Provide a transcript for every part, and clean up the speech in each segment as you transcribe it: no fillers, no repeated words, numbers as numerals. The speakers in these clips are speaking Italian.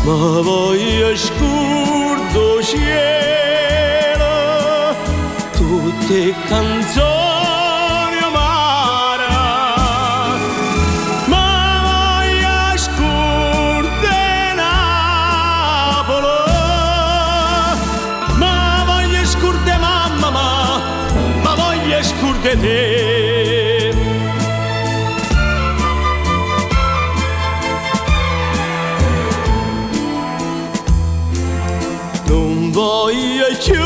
ma voglio scurdo cielo, tutte canzoni amare, ma voglio scurdo Napoli, ma voglio scurdo mamma, ma voglio scurdo te. Non voglio più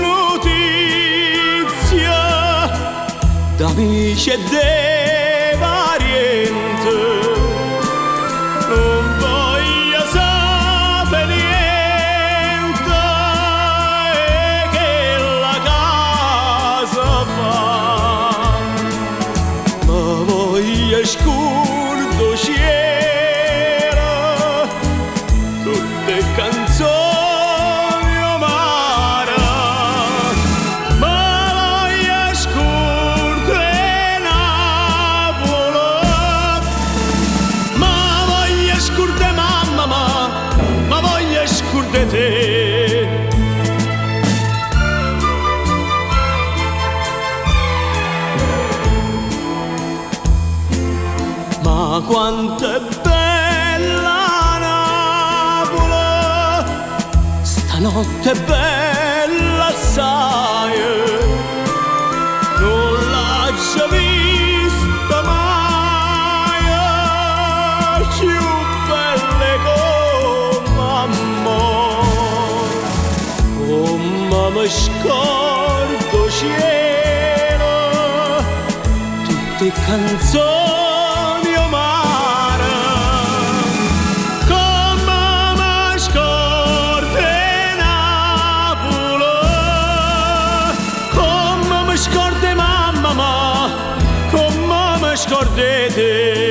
notizie d'amici e dei parenti, non voglio sapere niente che la casa fa, ma voglio scurdo cielo, tutte canzoni scurde te. Ma quanto è bella Napoli, stanotte è bella assai, non l'ho già vista mai, più belle come amore. Come mi scordo cielo, tutte canzoni amare, come mi scordo Napoli, come mi scordo mamma, come mi scordo te.